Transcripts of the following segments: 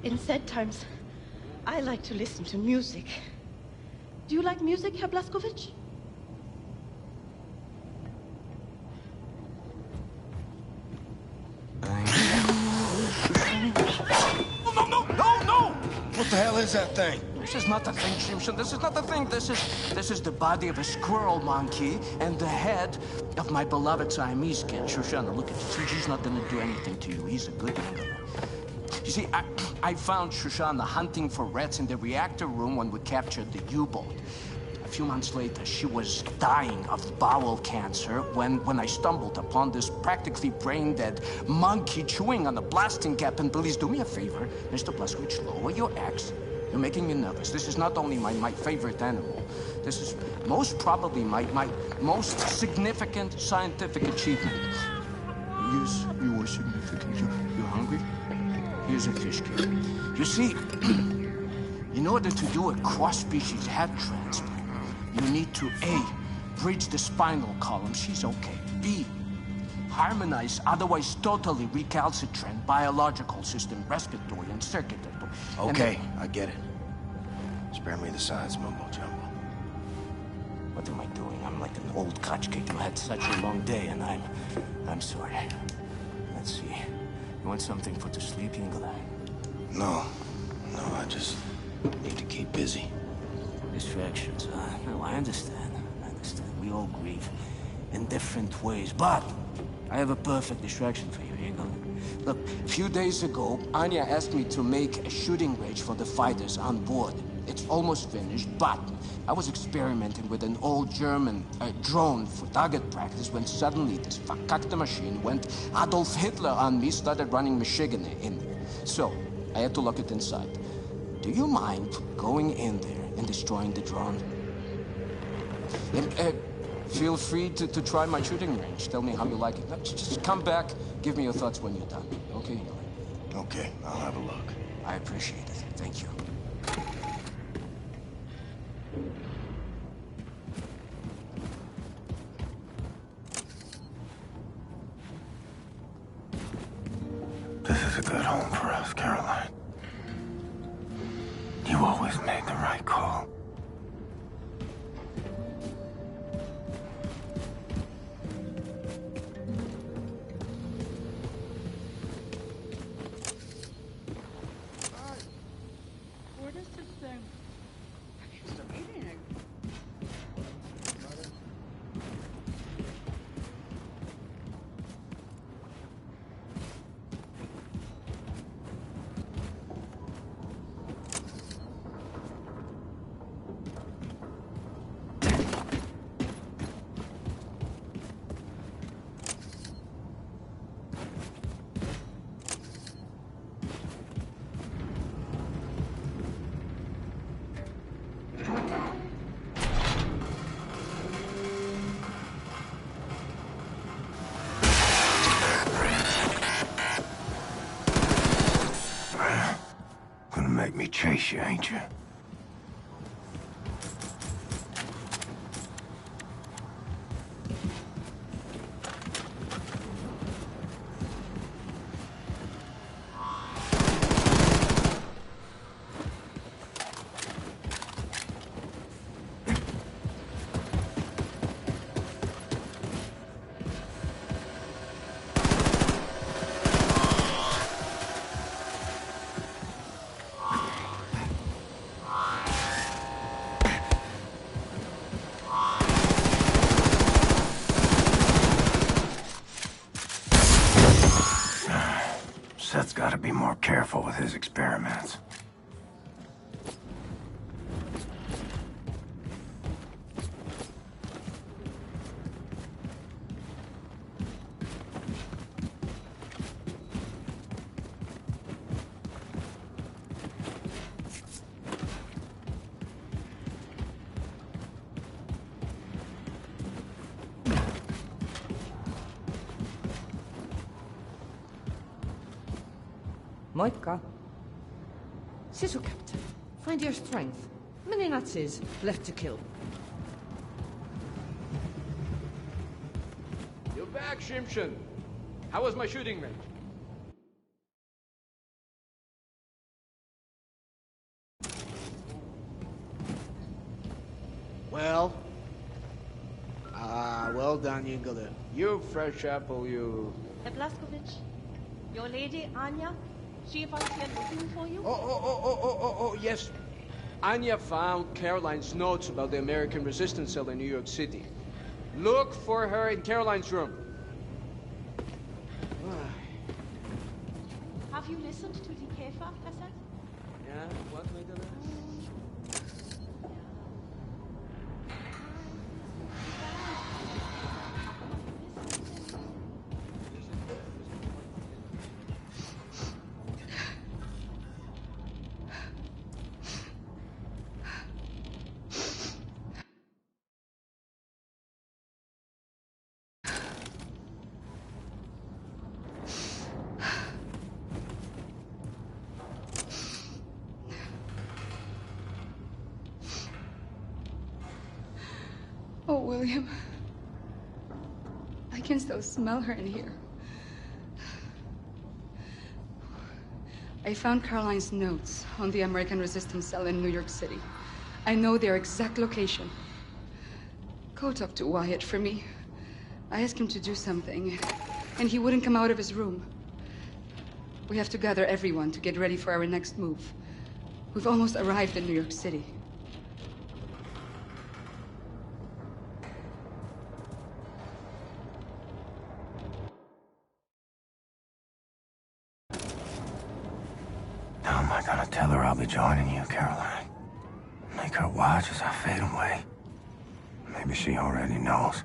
In sad times, I like to listen to music. Do you like music, Herr Blazkowicz? No! What the hell is that thing? This is not the thing, Shimshon. This is not the thing. This is the body of a squirrel monkey and the head of my beloved Siamese cat, Shoshana. Look at this. He's not gonna do anything to you. He's a good man. You see, I found Shoshana hunting for rats in the reactor room when we captured the U-boat. A few months later, she was dying of bowel cancer when I stumbled upon this practically brain-dead monkey chewing on a blasting cap. And please do me a favor, Mr. Blazkowicz, lower your axe. You're making me nervous. This is not only my favorite animal. This is most probably my most significant scientific achievement. Yes, you are significant. You're hungry? Here's a fish cake. You see, in order to do a cross-species head transplant, you need to A, bridge the spinal column. She's okay. B, harmonize otherwise totally recalcitrant biological system, respiratory and circulatory. Okay, I get it. Spare me the science mumbo-jumbo. What am I doing? I'm like an old kachkik who had such a long day, and I'm sorry. Let's see. You want something for to sleep, Ingela? No, I just need to keep busy. Distractions, no, I understand. We all grieve in different ways, but I have a perfect distraction for you, Ingela. Look, a few days ago, Anya asked me to make a shooting range for the fighters on board. It's almost finished, but I was experimenting with an old German drone for target practice when suddenly this verkackte machine went Adolf Hitler on me, started running Michigan in there. So, I had to lock it inside. Do you mind going in there and destroying the drone? And, feel free to try my shooting range. Tell me how you like it. Just come back, give me your thoughts when you're done, okay? Okay, I'll have a look. I appreciate it. Thank you. This is a good home for us, Caroline. You always made the right call. What is this thing? He's eating it. Gonna make me chase you, ain't you? Seth's gotta be more careful with his experiments. Moika. Sisu, Captain. Find your strength. Many Nazis left to kill. You're back, Shimshon. How was my shooting range? Well done, Yingler. You fresh apple, you... Herr Blaskovich, your lady, Anya, she was here looking for you? Yes. Anya found Caroline's notes about the American resistance cell in New York City. Look for her in Caroline's room. Have you listened to the Käfer cassette? Yeah, what, Madonna? Oh, William. I can still smell her in here. I found Caroline's notes on the American resistance cell in New York City. I know their exact location. Go talk to Wyatt for me. I asked him to do something, and he wouldn't come out of his room. We have to gather everyone to get ready for our next move. We've almost arrived in New York City. How am I gonna tell her I'll be joining you, Caroline? Make her watch as I fade away? Maybe she already knows.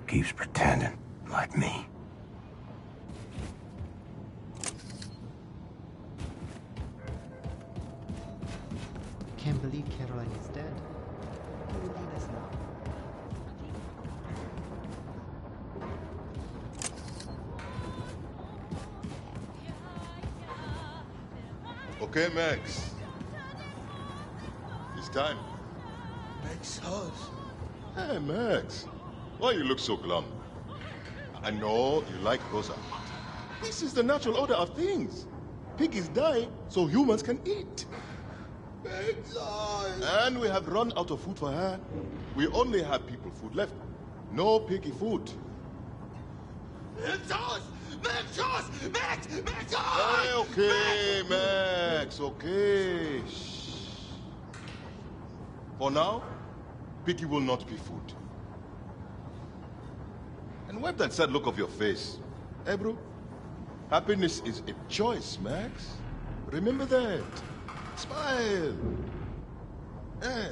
Keeps pretending, like me. Can't believe Caroline is dead. Who will lead us now? Okay, Max. It's time. Max House. Hey, Max. Why you look so glum? I know you like Rosa. This is the natural order of things. Piggies die so humans can eat. Max House. And we have run out of food for her. We only have people food left. No piggy food. Max House! Max House! Max House! Hey, okay, Max, okay. Shh. For now, piggy will not be food. And wipe that sad look off your face. Hey, bro? Happiness is a choice, Max. Remember that. Smile. Hey.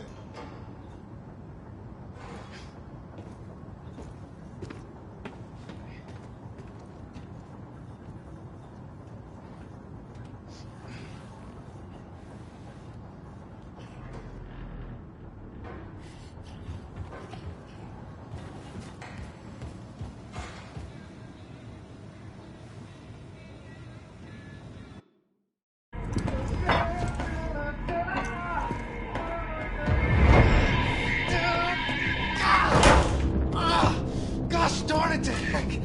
Gosh darn it, Dick!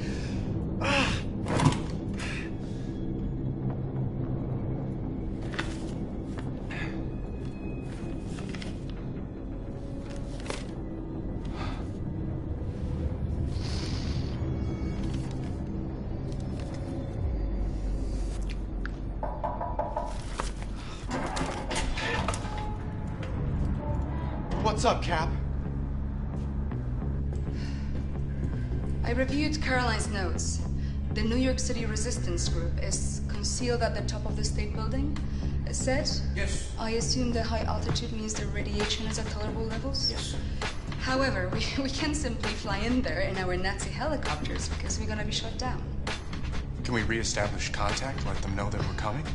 What's up, Cap? I reviewed Caroline's notes. The New York City resistance group is concealed at the top of the state building. Said? Yes. I assume the high altitude means the radiation is at tolerable levels? Yes. However, we can't simply fly in there in our Nazi helicopters because we're gonna be shot down. Can we reestablish contact? Let them know that we're coming?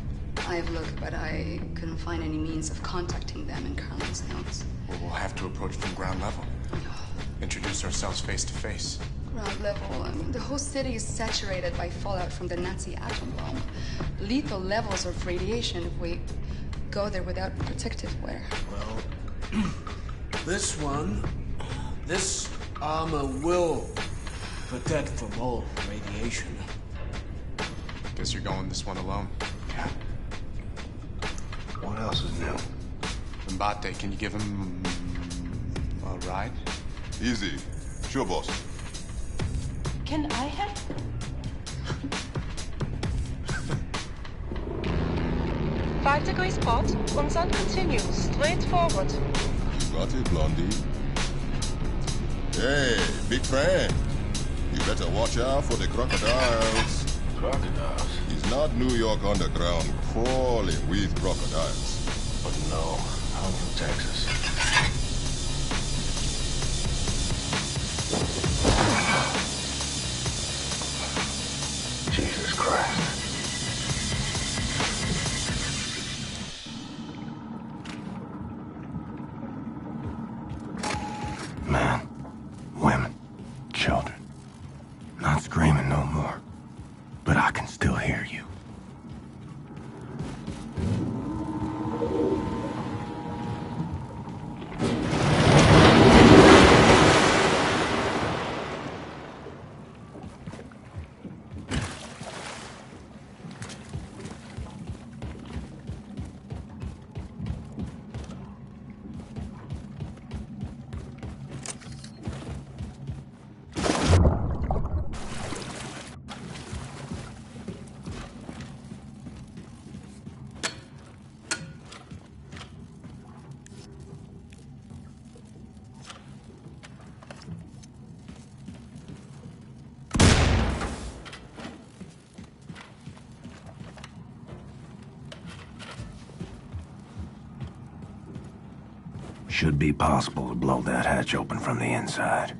I've looked, but I couldn't find any means of contacting them in Caroline's notes. Well, we'll have to approach from ground level. Introduce ourselves face to face. Ground level, the whole city is saturated by fallout from the Nazi atom bomb. Lethal levels of radiation if we go there without protective wear. Well, this armor will protect from all radiation. Guess you're going this one alone. Yeah. What else is new? Mbate, can you give him a ride? Easy. Sure, boss. Can I help? 5 degrees port, and then continue straight forward. Got it, Blondie. Hey, big friend. You better watch out for the crocodiles. Crocodiles? It's not New York underground crawling with crocodiles. But no, I'm from Texas. Jesus Christ. Men, women, children. Not screaming no more. But I can still hear you. Should be possible to blow that hatch open from the inside.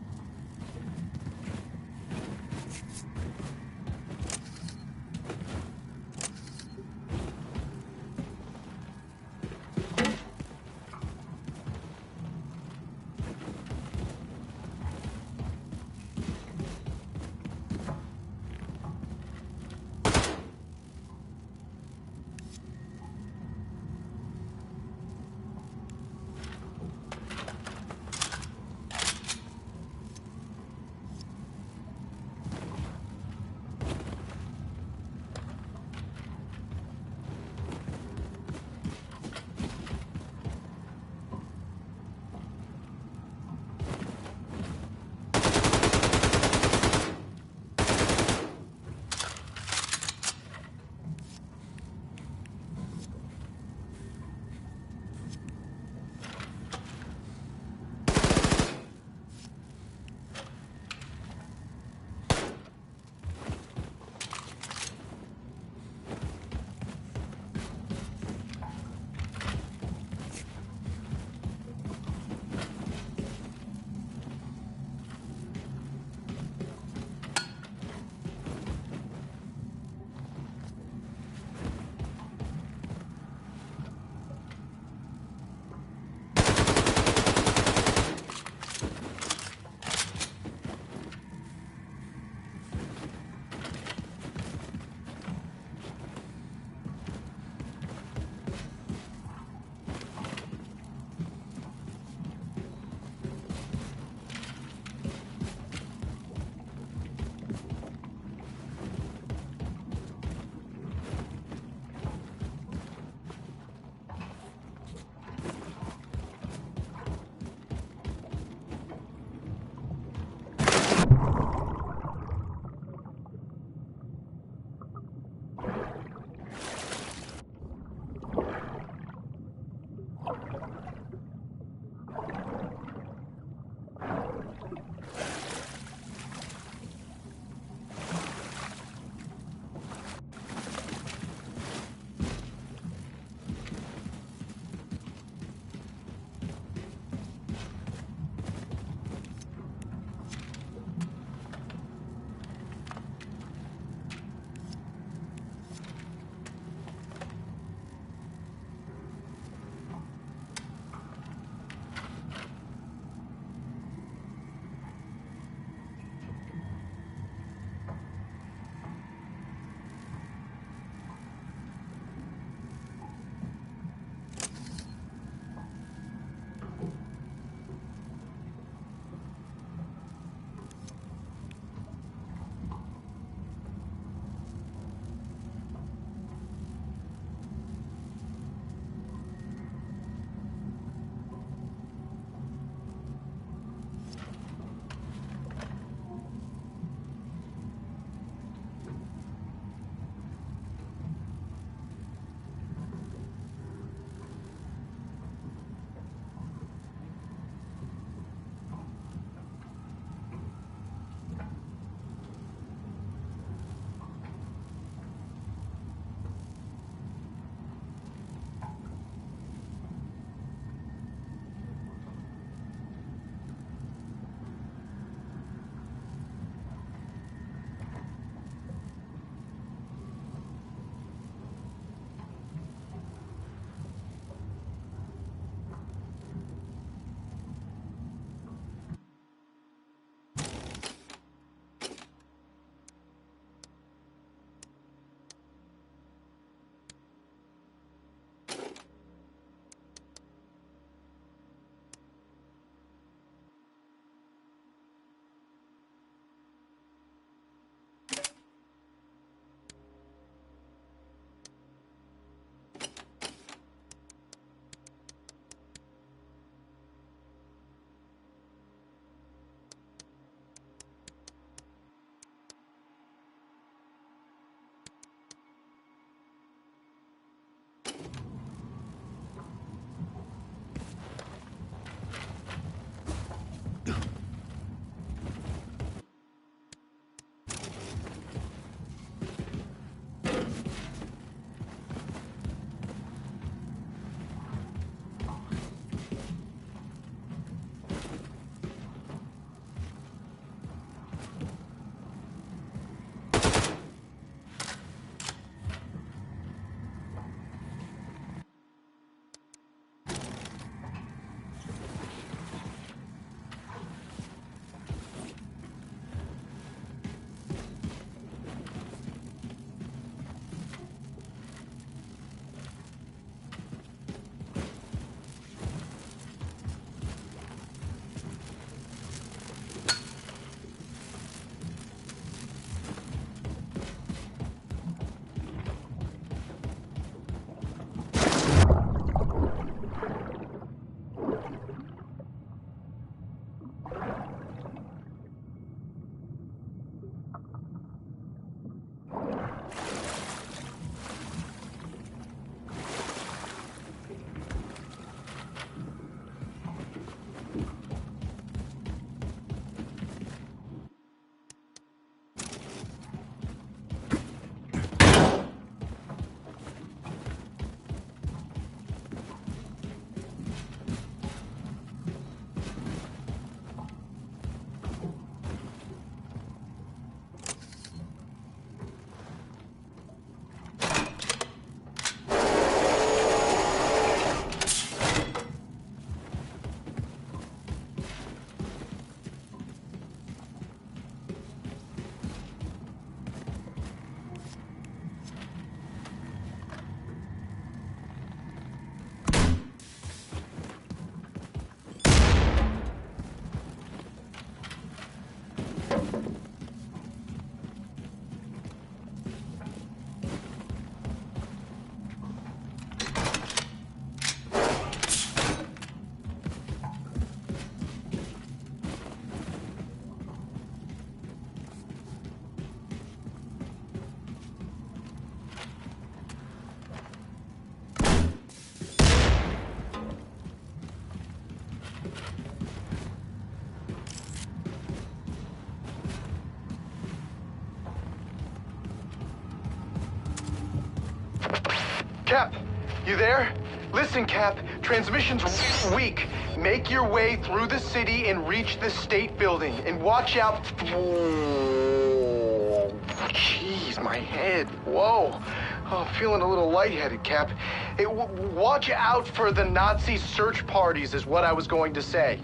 Cap, you there? Listen, Cap, transmission's weak. Make your way through the city and reach the state building. And watch out... Whoa. Jeez, my head. Whoa. Oh, I'm feeling a little lightheaded, Cap. Watch out for the Nazi search parties is what I was going to say.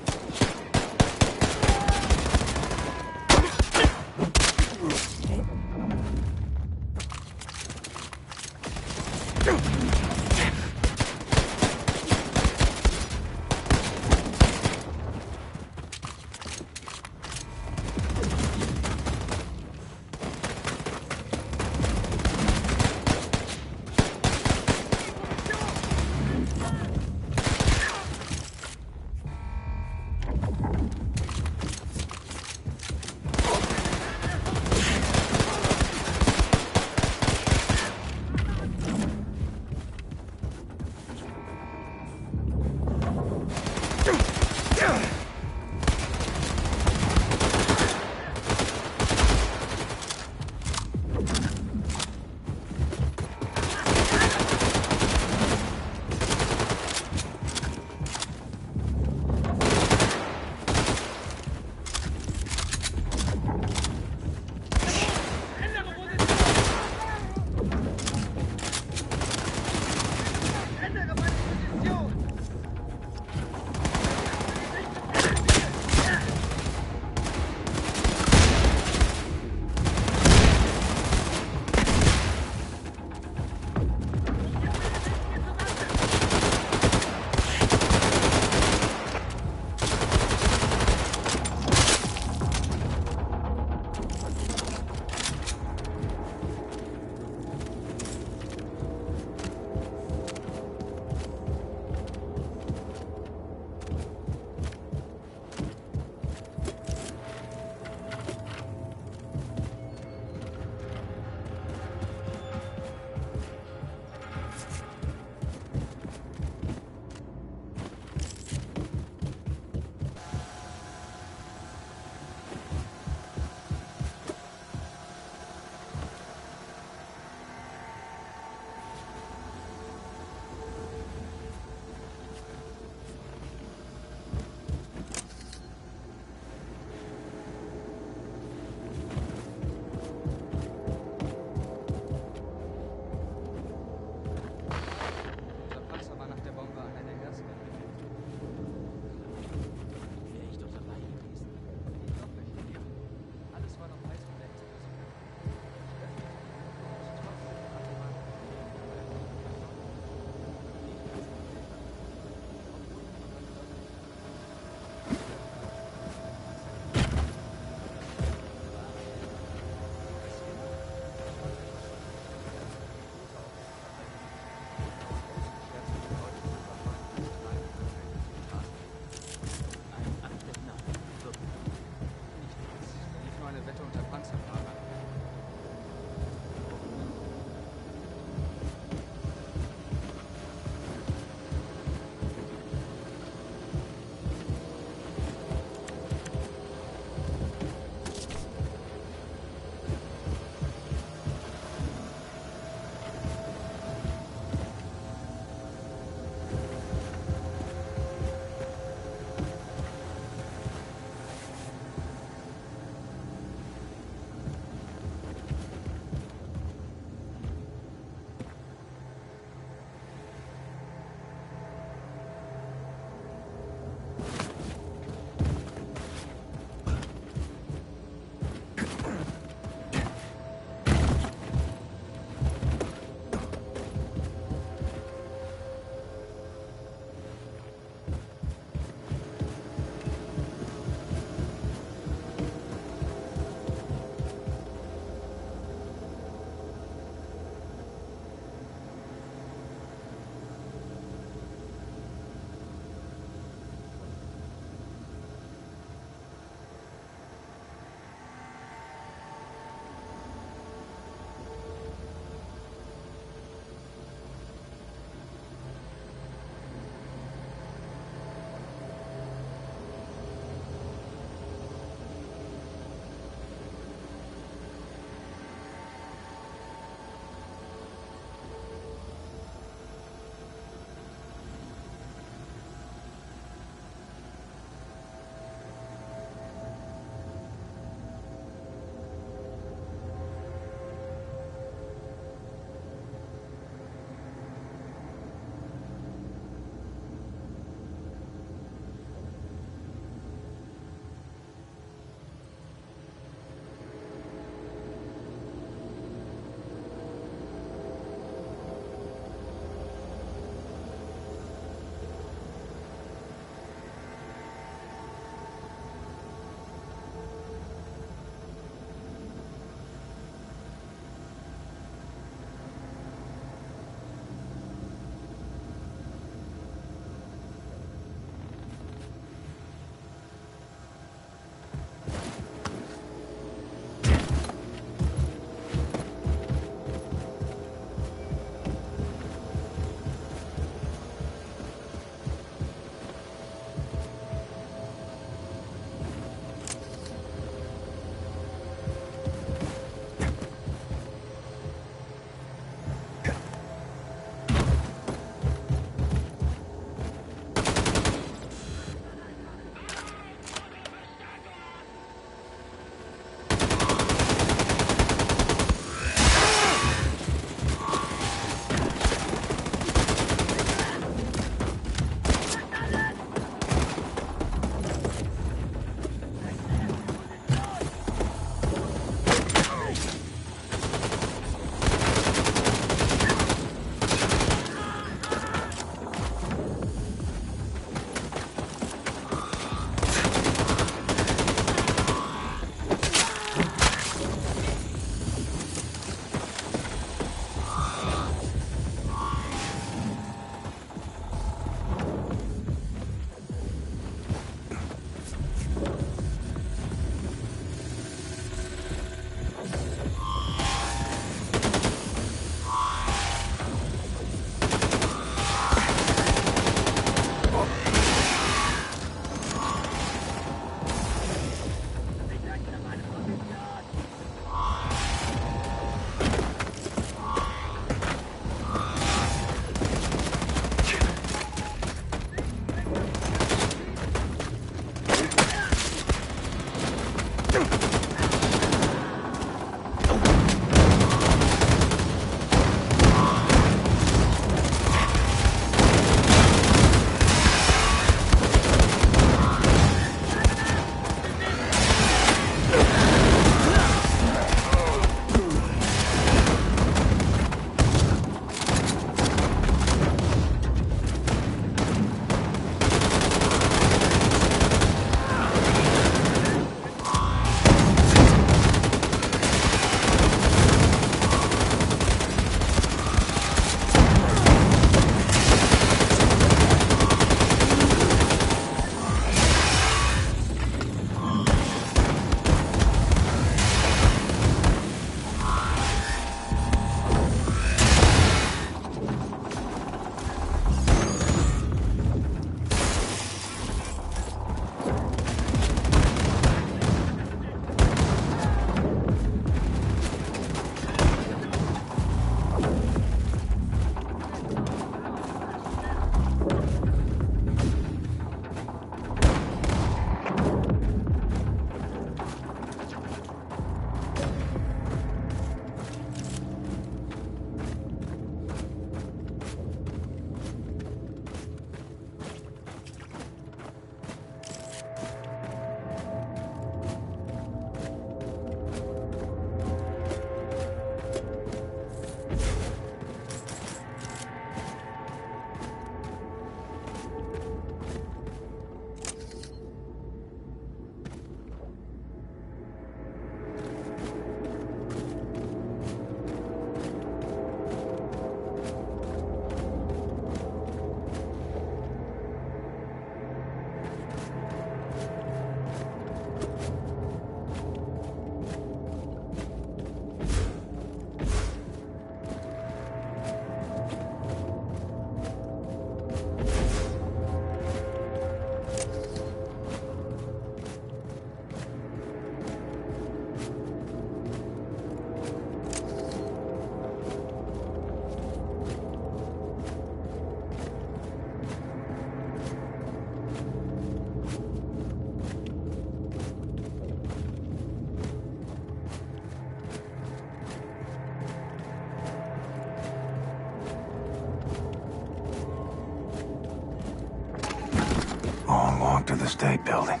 long walk to the state building.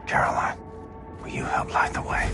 Caroline, will you help light the way?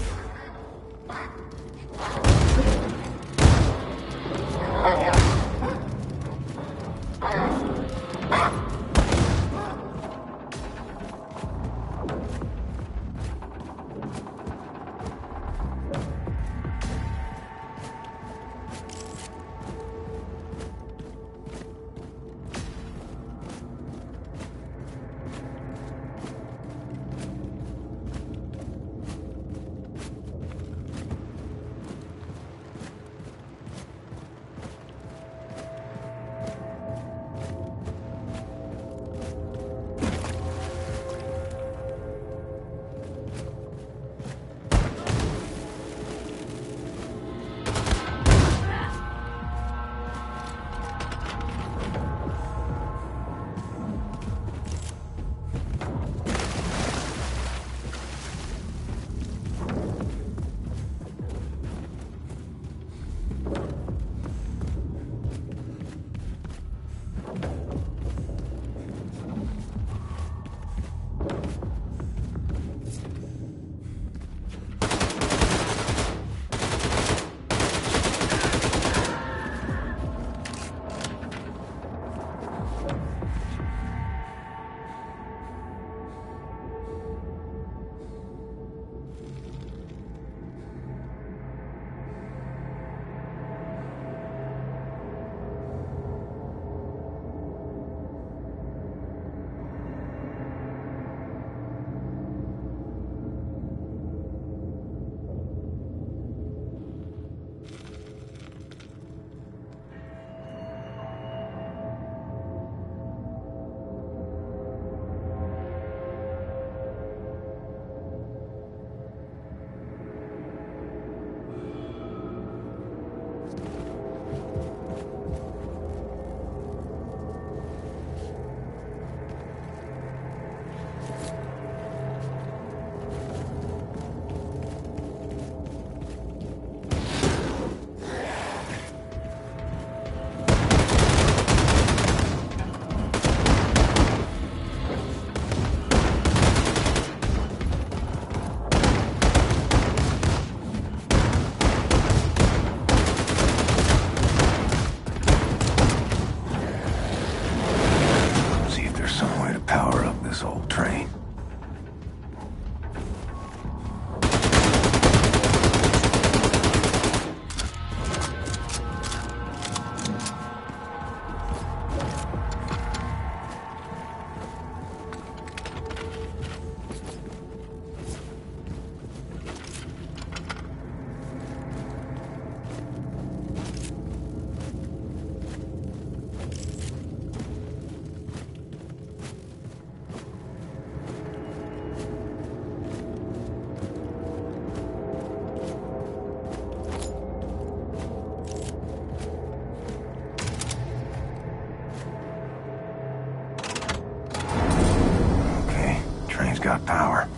Got power.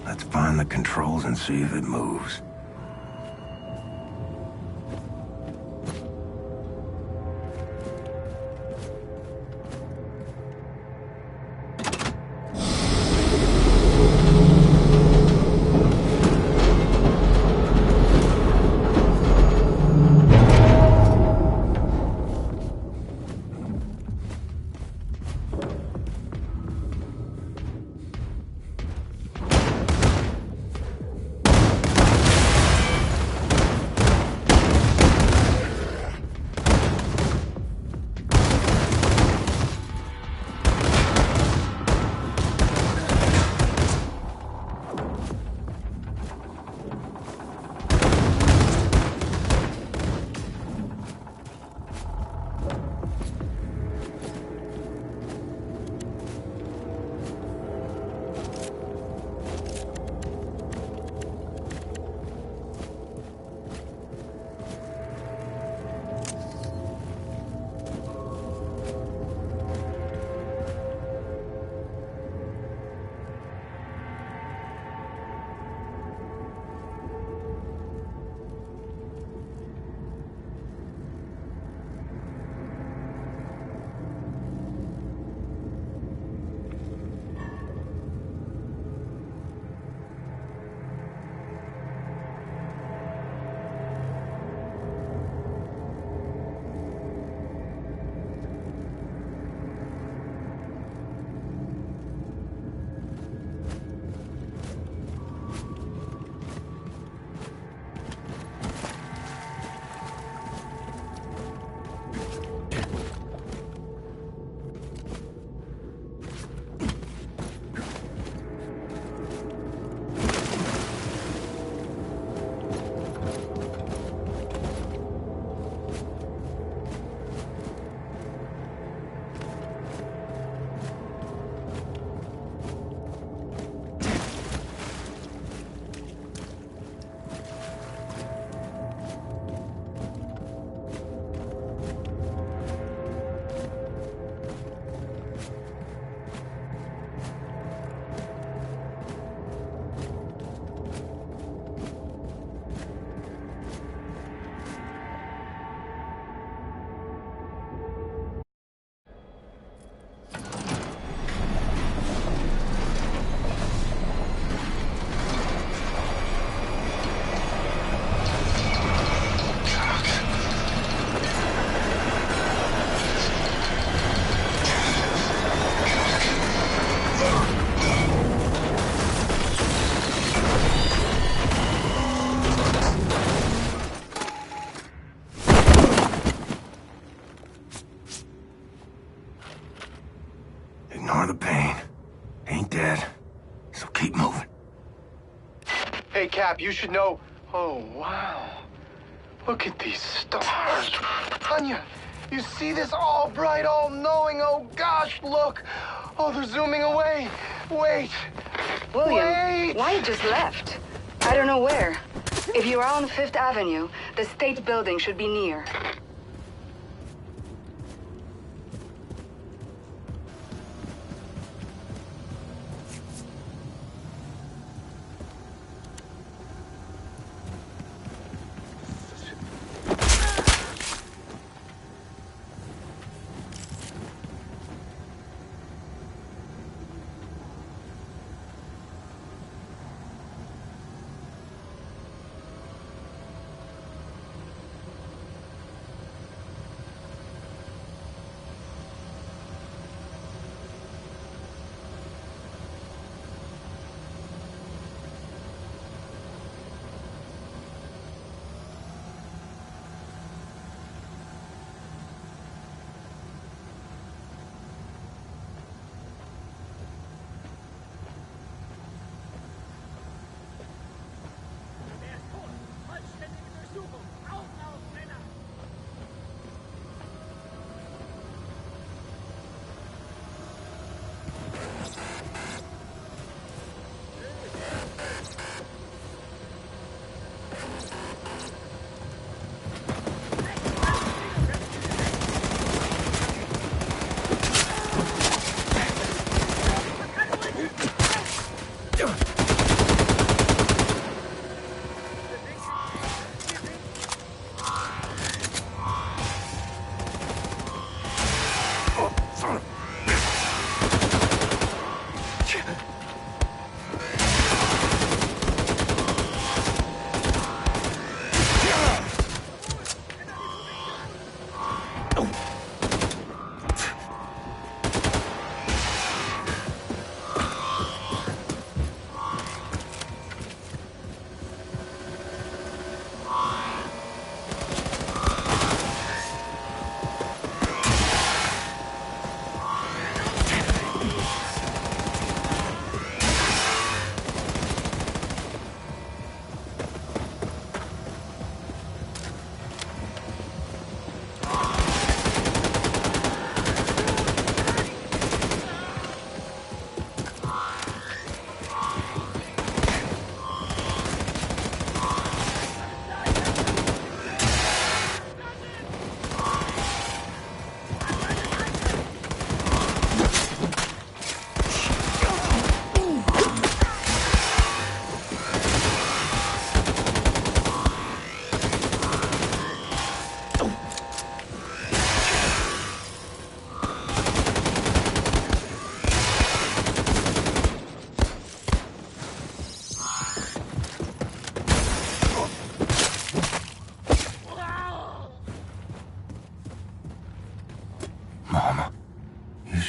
Let's find the controls and see if it moves. Ignore the pain. Ain't dead. So keep moving. Hey, Cap, you should know... Oh, wow. Look at these stars. Anya, you see this? All bright, all knowing. Oh, gosh, look. Oh, they're zooming away. Wait. William, Wait. Wyatt just left. I don't know where. If you are on Fifth Avenue, the State Building should be near.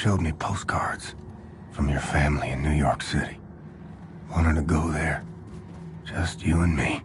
showed me postcards from your family in New York City. Wanted to go there. Just you and me.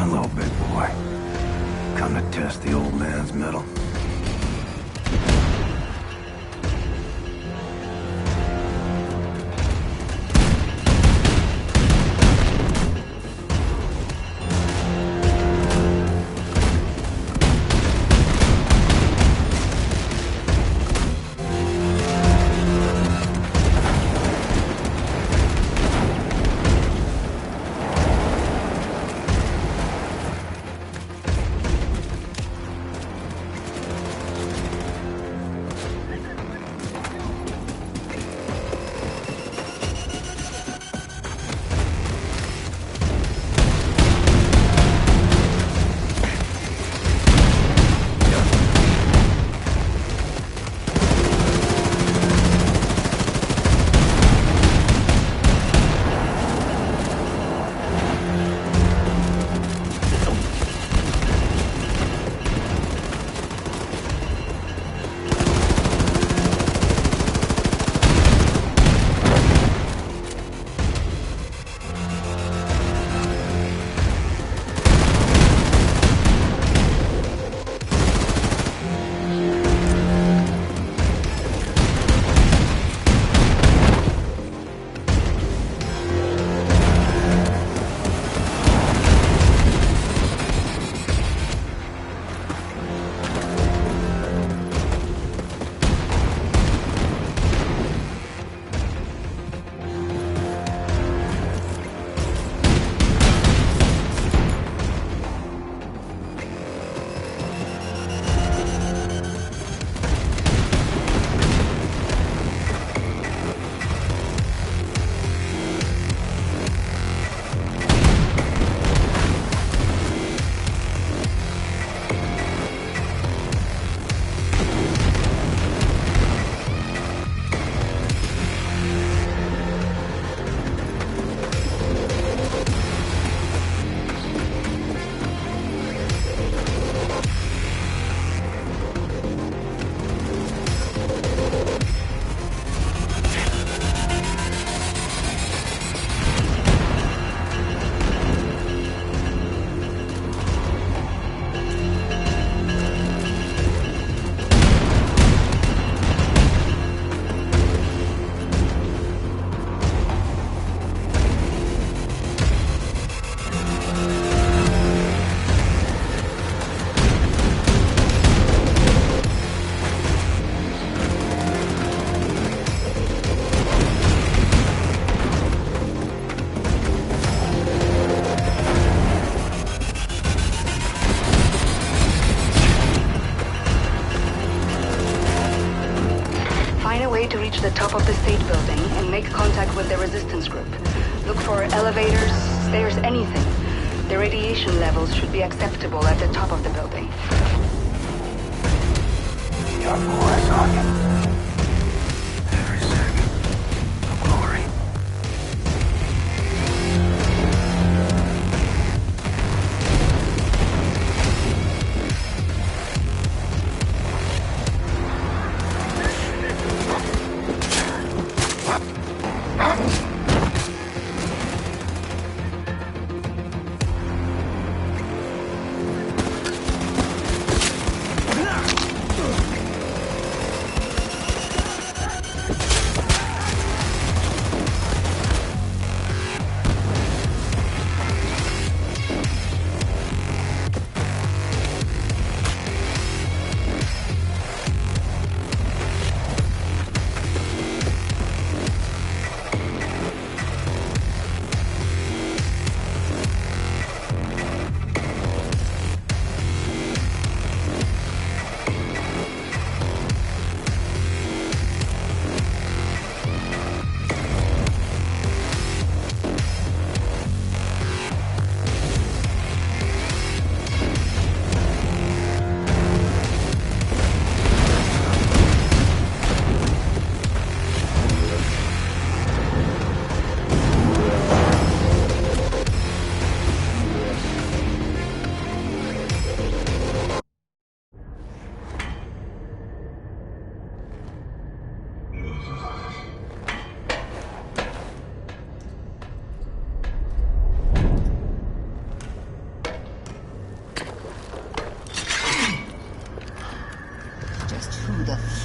Hello, big boy. Come to test the old man's mettle. the top of the state building and make contact with the resistance group. Look for elevators, stairs, anything. The radiation levels should be acceptable at the top of the building. Your boy, Sonya. Every second of glory.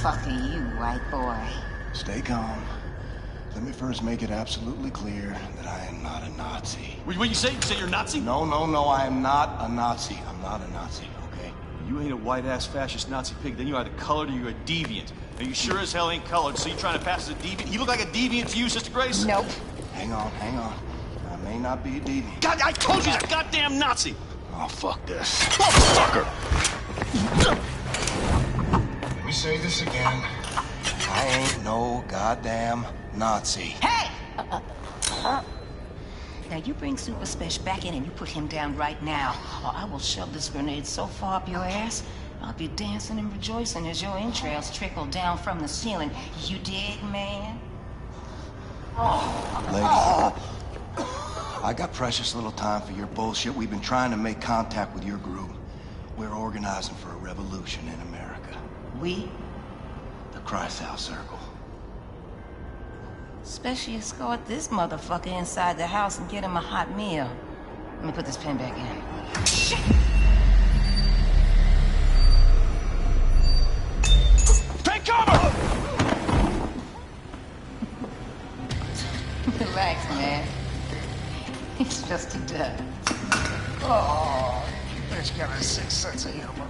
Fuck are you, white boy? Stay calm. Let me first make it absolutely clear that I am not a Nazi. What you say? You say you're a Nazi? No, I am not a Nazi. I'm not a Nazi, okay? You ain't a white-ass fascist Nazi pig, then you're either colored or you're a deviant. Now you sure as hell ain't colored, so you trying to pass as a deviant? You look like a deviant to you, Sister Grace? Nope. Hang on. I may not be a deviant. God, I told you he's a goddamn Nazi! Oh, fuck this. Motherfucker! Let me say this again. I ain't no goddamn Nazi. Hey! Now you bring Super Special back in and you put him down right now, or I will shove this grenade so far up your ass, I'll be dancing and rejoicing as your entrails trickle down from the ceiling. You dig, man? Lady, I got precious little time for your bullshit. We've been trying to make contact with your group. We're organizing for a revolution in America. We? The Kreisau Circle. Especially escort this motherfucker inside the house and get him a hot meal. Let me put this pen back in. Shit! Take cover! Relax, man. It's just a duck. Oh, Bitch got a sixth sense of humor.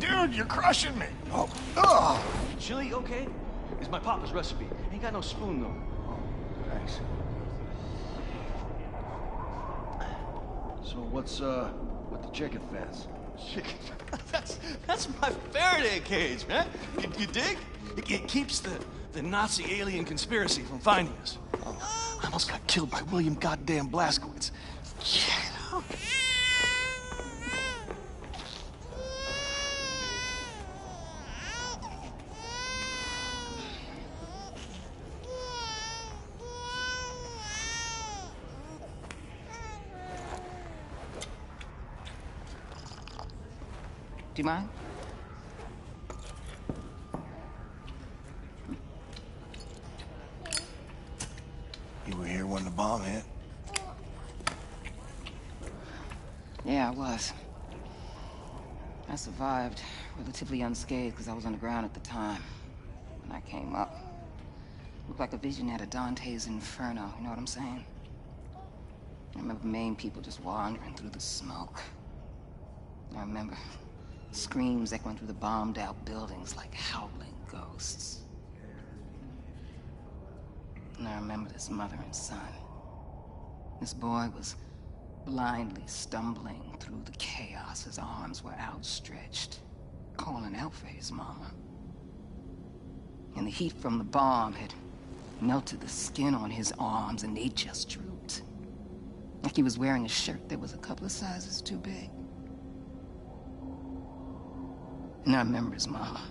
Dude, you're crushing me. Oh. Chili, okay? It's my papa's recipe. Ain't got no spoon, though. Oh, thanks. So what's, with the chicken fence? Chicken that's my Faraday cage, man. You dig? It keeps the Nazi alien conspiracy from finding us. Oh, I almost got killed by William goddamn Blazkowicz. Yeah. do you mind? You were here when the bomb hit? Yeah, I was. I survived, relatively unscathed, because I was on the ground at the time. When I came up, looked like a vision out of Dante's Inferno, you know what I'm saying? I remember Maine people just wandering through the smoke. I remember screams echoing through the bombed-out buildings like howling ghosts. And I remember this mother and son. This boy was blindly stumbling through the chaos. His arms were outstretched, calling out for his mama. And the heat from the bomb had melted the skin on his arms, and they just drooped. Like he was wearing a shirt that was a couple of sizes too big. And I remember his mama.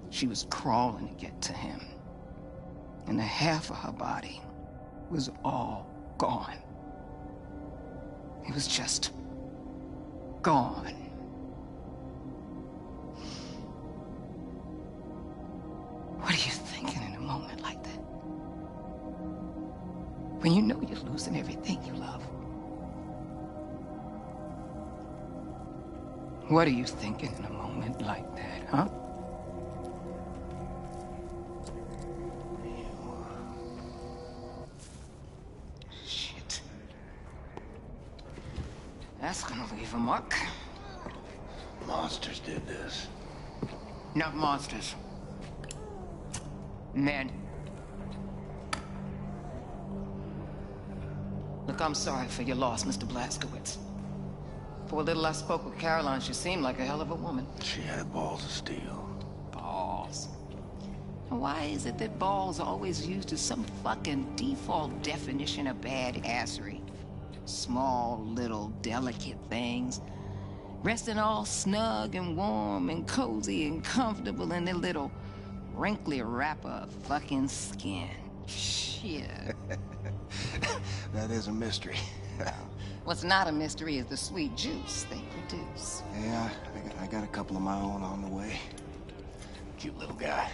She was crawling to get to him. And the half of her body was all gone. It was just gone. What are you thinking in a moment like that? When you know you're losing everything you love? What are you thinking in a moment like that, huh? Shit. That's gonna leave a mark. Monsters did this. Not monsters. Men. Look, I'm sorry for your loss, Mr. Blazkowicz. For a little I spoke with Caroline, she seemed like a hell of a woman. She had balls of steel. Balls. And why is it that balls are always used as some fucking default definition of badassery? Small, little, delicate things. Resting all snug and warm and cozy and comfortable in their little wrinkly wrapper of fucking skin. Shit. That is a mystery. What's not a mystery is the sweet juice they produce. Yeah, I got a couple of my own on the way. Cute little guy.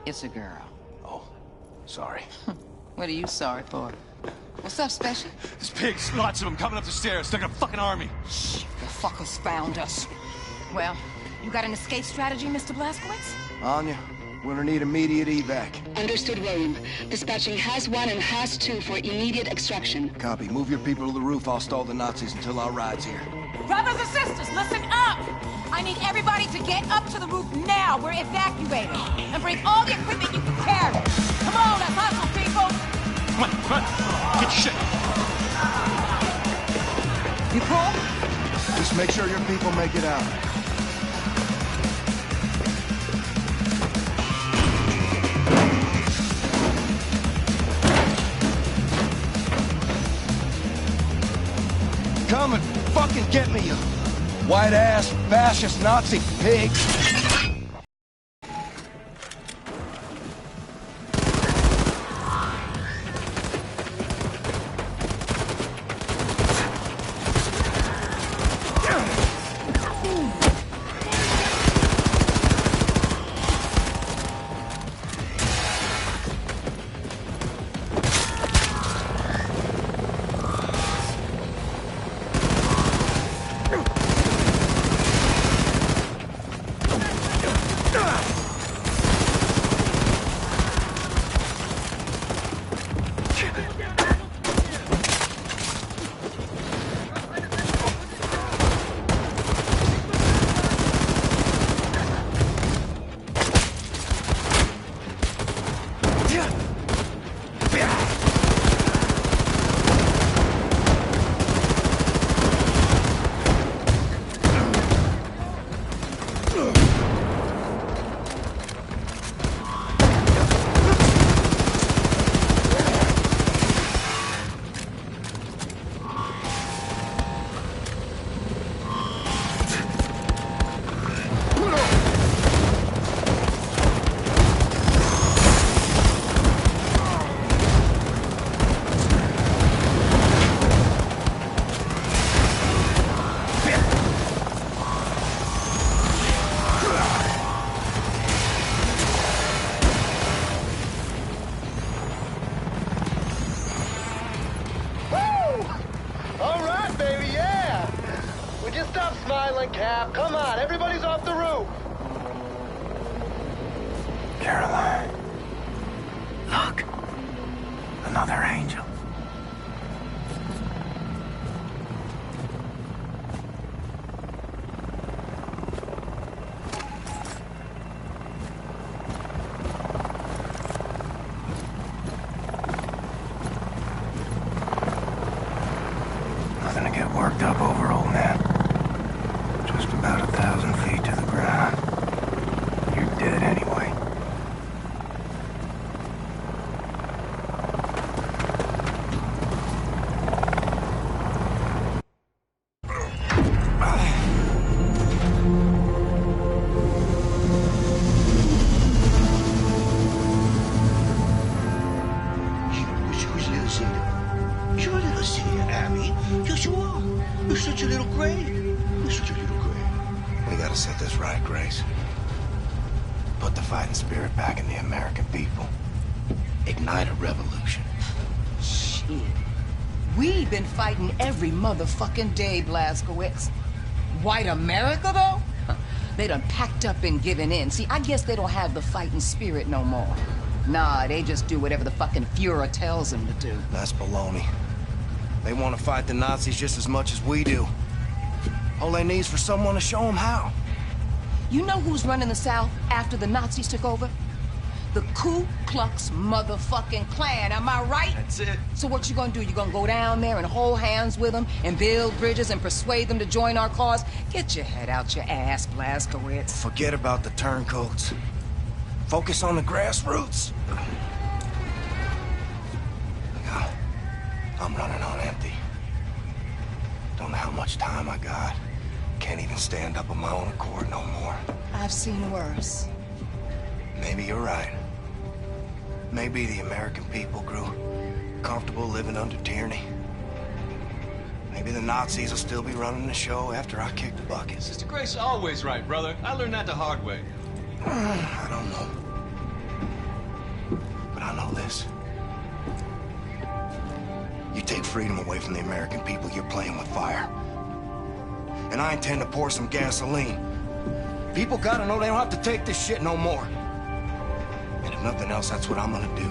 It's a girl. Oh, sorry. What are you sorry for? What's up, Special? There's pigs, lots of them coming up the stairs. They're like a fucking army. Shh, the fuckers found us. Well, you got an escape strategy, Mr. Blazkowicz? Anya, we're gonna need immediate evac. Understood, William. Dispatching Has 1 and Has 2 for immediate extraction. Copy. Move your people to the roof. I'll stall the Nazis until our ride's here. Brothers and sisters, listen up! I need everybody to get up to the roof now. We're evacuating. And bring all the equipment you can carry. Come on, let's hustle, people! Come on. Get your shit. You cool? Just make sure your people make it out. Come and fucking get me, you white-ass, fascist, Nazi pig! Cap. Come on, everybody's off the roof. Caroline. Look. Another angel. Nothing to get worked up over, old man. Just about 1,000 feet to the ground. You're dead You're such a little gray. You're such a little gray. We gotta set this right, Grace. Put the fighting spirit back in the American people. Ignite a revolution. Shit. We've been fighting every motherfucking day, Blazkowicz. White America, though? They done packed up and given in. See, I guess they don't have the fighting spirit no more. Nah, they just do whatever the fucking Fuhrer tells them to do. That's baloney. They want to fight the Nazis just as much as we do. All they need is for someone to show them how. You know who's running the South after the Nazis took over? The Ku Klux motherfucking Klan, am I right? That's it. So what you gonna do? You gonna go down there and hold hands with them and build bridges and persuade them to join our cause? Get your head out your ass, Blazkowicz. Forget about the turncoats. Focus on the grassroots. God, I'm running on empty. Don't know how much time I got. Can't even stand up on my own accord no more. I've seen worse. Maybe you're right. Maybe the American people grew comfortable living under tyranny. Maybe the Nazis will still be running the show after I kick the bucket. Sister Grace always right, brother. I learned that the hard way. I don't know. But I know this. You take freedom away from the American people, you're playing with fire. And I intend to pour some gasoline. People gotta know they don't have to take this shit no more. And if nothing else, that's what I'm gonna do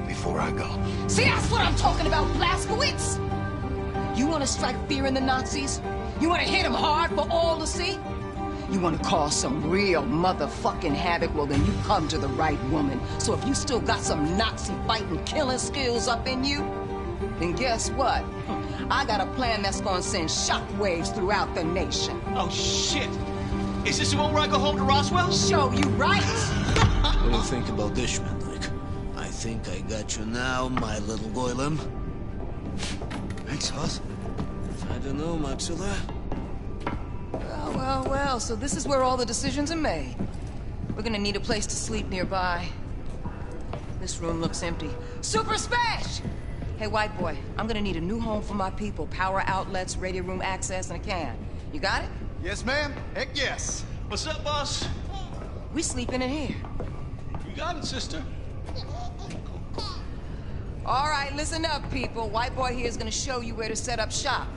before I go. See, that's what I'm talking about, Blazkowicz! You wanna strike fear in the Nazis? You wanna hit them hard for all to see? You wanna cause some real motherfucking havoc? Well, then you come to the right woman. So if you still got some Nazi fighting, killing skills up in you, then guess what? I got a plan that's gonna send shockwaves throughout the nation. Oh, shit! Is this the one where I go home to Roswell? Show you right! What do you think about this, Schmendlik? I think I got you now, my little golem. Thanks, Hoss. I don't know, Maxilla. Well, so this is where all the decisions are made. We're gonna need a place to sleep nearby. This room looks empty. Super Smash! Hey, white boy, I'm gonna need a new home for my people. Power outlets, radio room access, and a can. You got it? Yes, ma'am. Heck yes. What's up, boss? We sleeping in here. You got it, sister. All right, listen up, people. White boy here is gonna show you where to set up shop.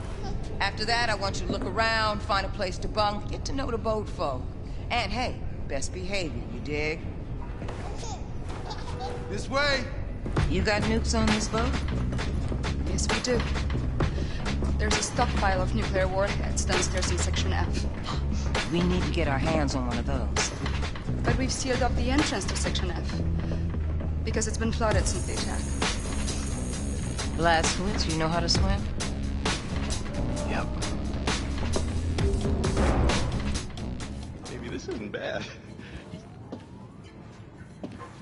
After that, I want you to look around, find a place to bunk, get to know the boat folk. And hey, best behavior, you dig? This way. You got nukes on this boat? Yes, we do. There's a stockpile of nuclear warheads downstairs in Section F. We need to get our hands on one of those. But we've sealed up the entrance to Section F. Because it's been flooded since the attack. Blazkowicz, you know how to swim? Yep. Maybe this isn't bad.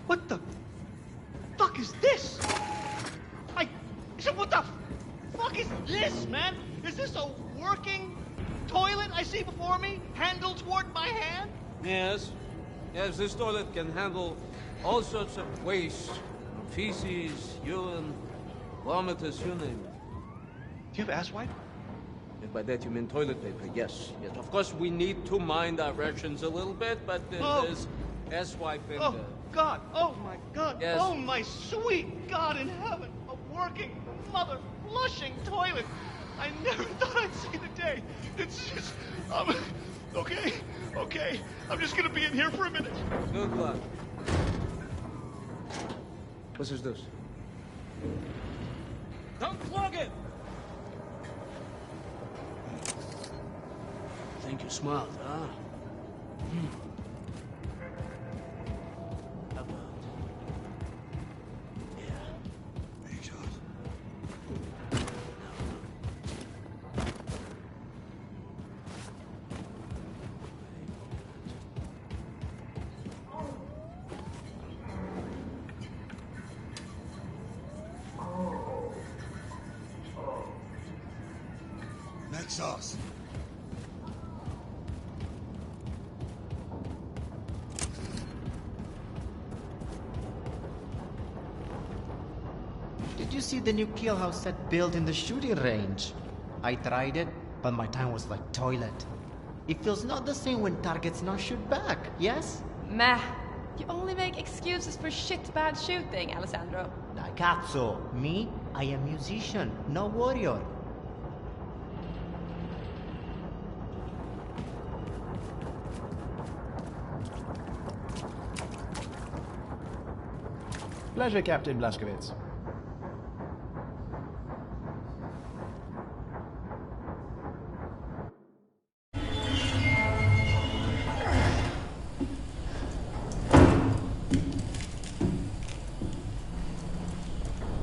What the fuck is this? What the fuck is this, man? Is this a working toilet I see before me? Handle toward my hand? Yes. Yes, this toilet can handle all sorts of waste. Feces, urine, vomitus, you name it. Do you have ass wipe? If by that you mean toilet paper, yes. Yes, of course we need to mind our rations a little bit, but there's ass wipe in Oh, God. Oh, my God. Yes. Oh, my sweet God in heaven. A working, mother-flushing toilet. I never thought I'd see the day. It's just... okay. Okay. I'm just gonna be in here for a minute. Good luck. What is this? Don't plug it! Think you're smart, huh? How about... Yeah. Thanks, Hoss. Next sauce. Did you see the new kill house set built in the shooting range? I tried it. but my time was like toilet. It feels not the same when targets not shoot back, yes? Meh. You only make excuses for shit bad shooting, Alessandro. Da cazzo, me? I am musician, no warrior. Pleasure, Captain Blazkowicz.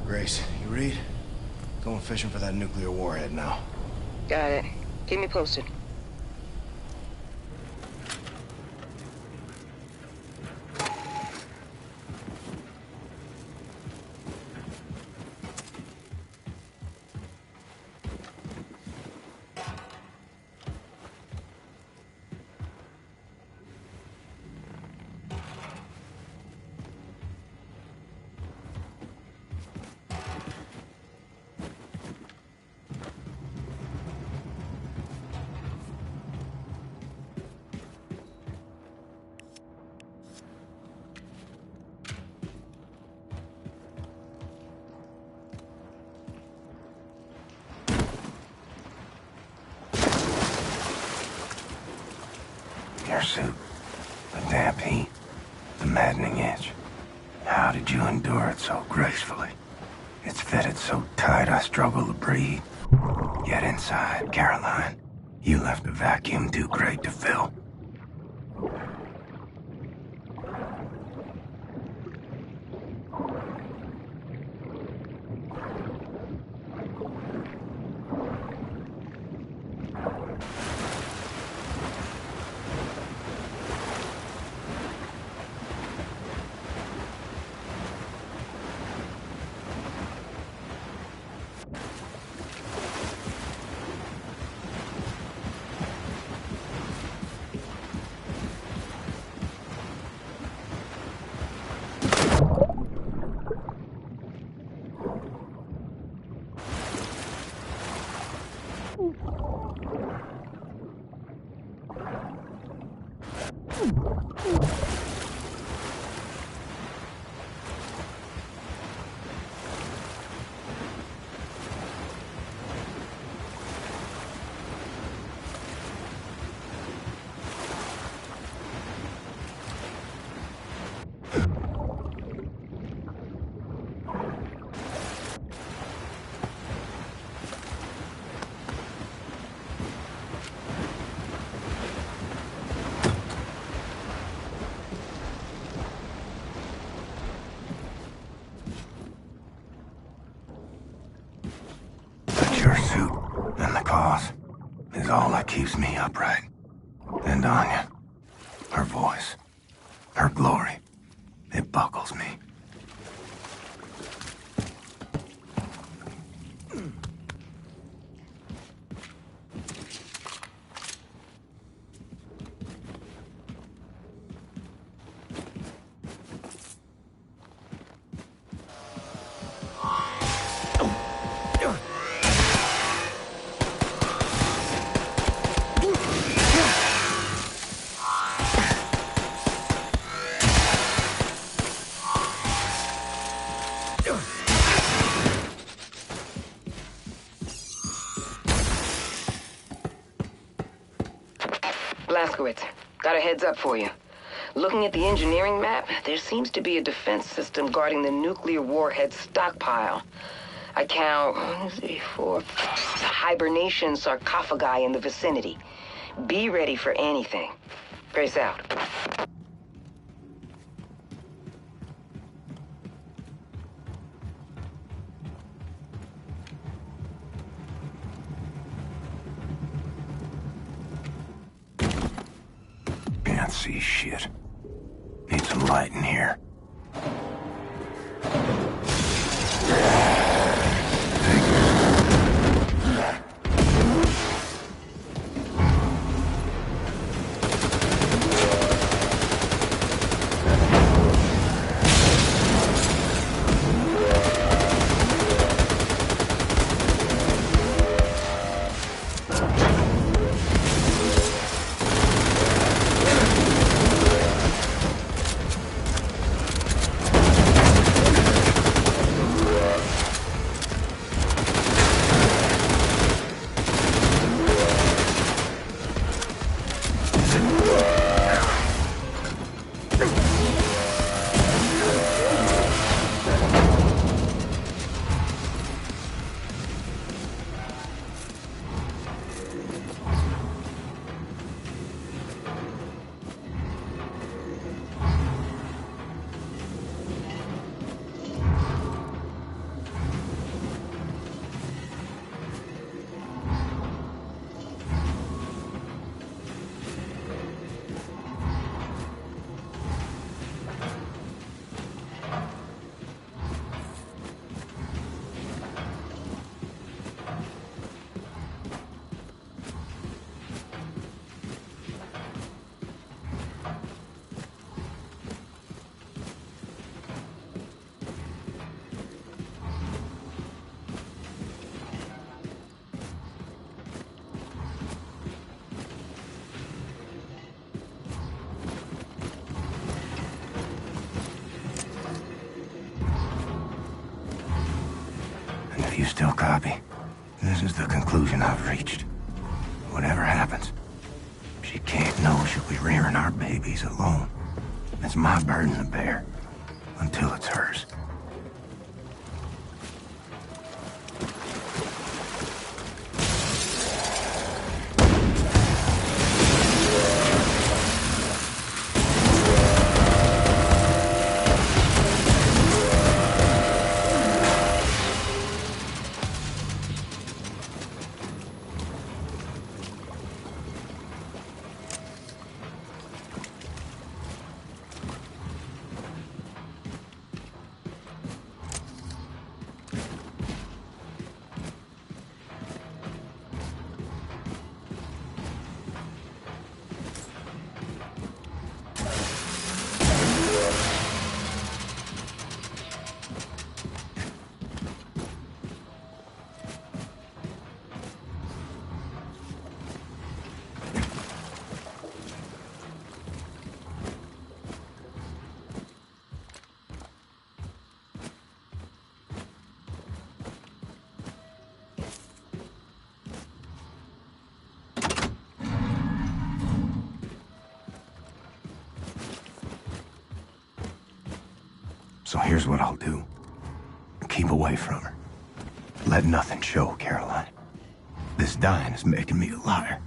Grace, you read? Going fishing for that nuclear warhead now. Got it. Keep me posted. Your suit, the damp heat, the maddening itch. How did you endure it so gracefully? It's fitted so tight I struggle to breathe. Yet inside, Caroline, you left a vacuum too great to fill. Your suit and the cause is all that keeps me upright. And Anya, her voice, her glory, it buckles me. Blazkowicz, got a heads up for you. Looking at the engineering map, there seems to be a defense system guarding the nuclear warhead stockpile. I count 1, 2, 3, 4, 5 hibernation sarcophagi in the vicinity. Be ready for anything. Grace out. Can't see shit. Need some light in here. If you still copy, this is the conclusion I've reached. Whatever happens, she can't know she'll be rearing our babies alone. It's my burden to bear, until it's hers. So here's what I'll do. Keep away from her. Let nothing show, Caroline. This dying is making me a liar.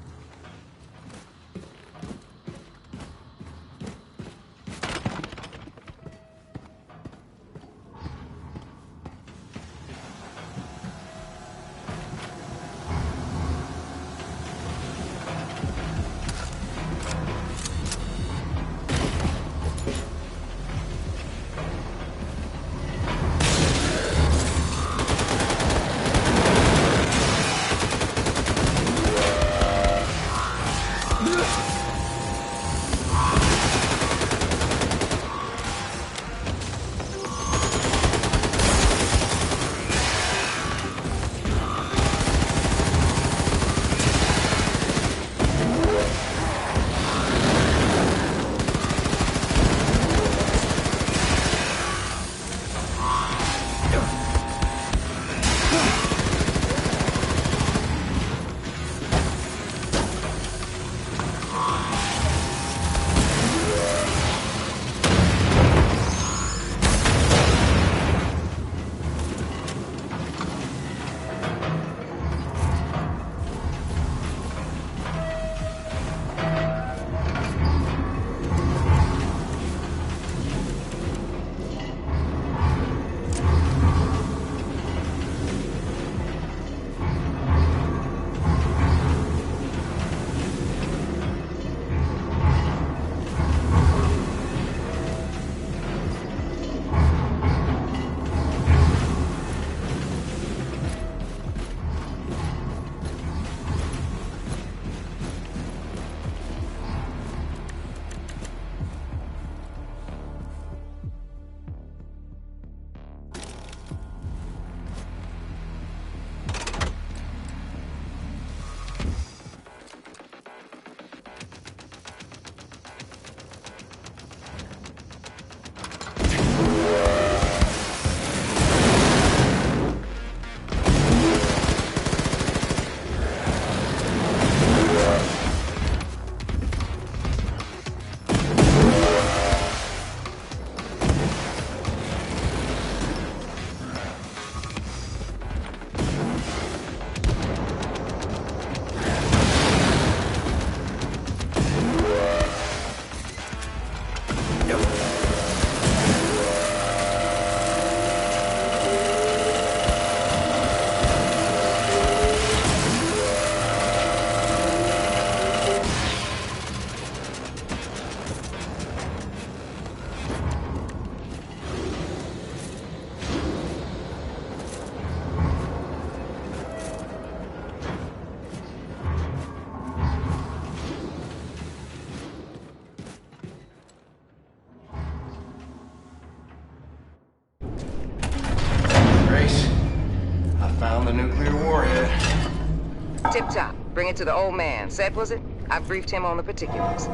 Tip-top. Bring it to the old man. Set, was it? I briefed him on the particulars.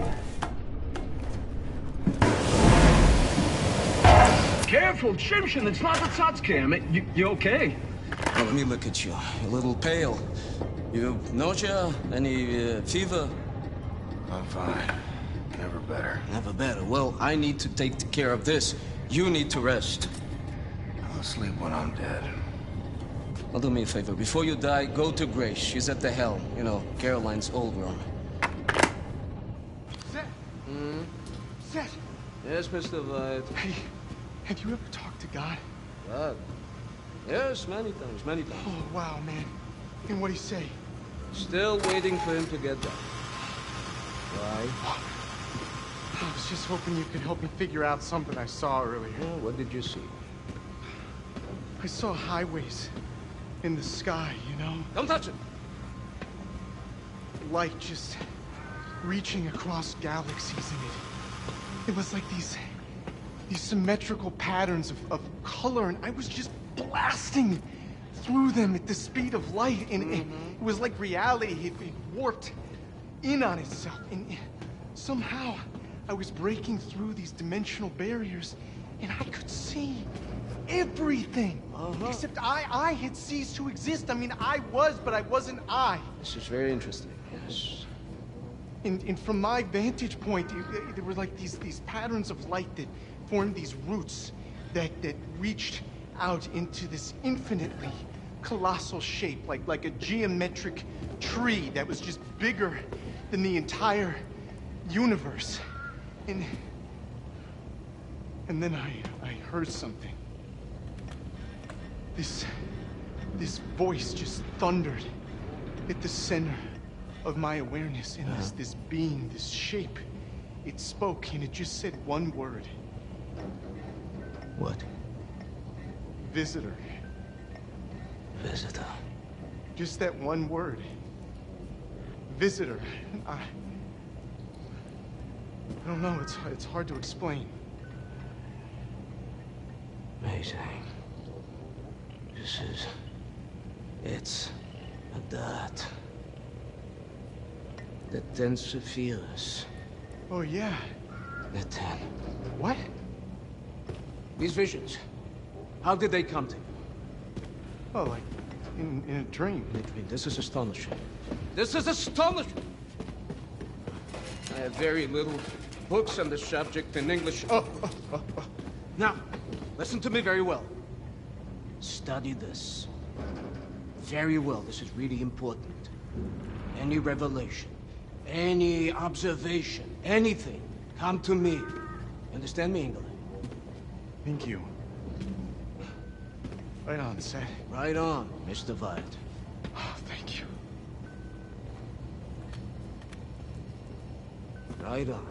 Careful, Shimshin, it's not the Tatsuki. You okay? Now, let me look at you. You're a little pale. You nausea? Any fever? I'm fine. Never better. Never better. Well, I need to take care of this. You need to rest. I'll sleep when I'm dead. Well, do me a favor. Before you die, go to Grace. She's at the helm. You know, Caroline's old room. Seth! Seth! Yes, Mr. White. Hey, have you ever talked to God? God? Yes, many times, many times. Oh, wow, man. And what'd he say? Still waiting for him to get back. Why? I was just hoping you could help me figure out something I saw earlier. Oh, what did you see? I saw highways in the sky, you know? Don't touch it! Light just reaching across galaxies in it. It was like these symmetrical patterns of color, and I was just blasting through them at the speed of light, and it was like reality. It warped in on itself, and somehow I was breaking through these dimensional barriers, and I could see everything. Except I had ceased to exist. I mean, I was, but I wasn't I. This is very interesting, yes. And from my vantage point, there were like these patterns of light that formed these roots that reached out into this infinitely colossal shape, like a geometric tree that was just bigger than the entire universe. And then I heard something. This voice just thundered at the center of my awareness, and this being, this shape, it spoke, and it just said one word. What? Visitor. Visitor. Just that one word. Visitor. I don't know, it's hard to explain. Amazing. It's that. The 10 Sephiras. Oh, yeah. The 10. What? These visions. How did they come to you? Oh, like in a dream. In a dream. This is astonishing. This is astonishing! I have very little books on the subject in English. Now, listen to me very well. Study this. Very well. This is really important. Any revelation, any observation, anything, come to me. Understand me, England? Thank you. Right on, Seth. Right on, Mr. White. Oh, thank you. Right on.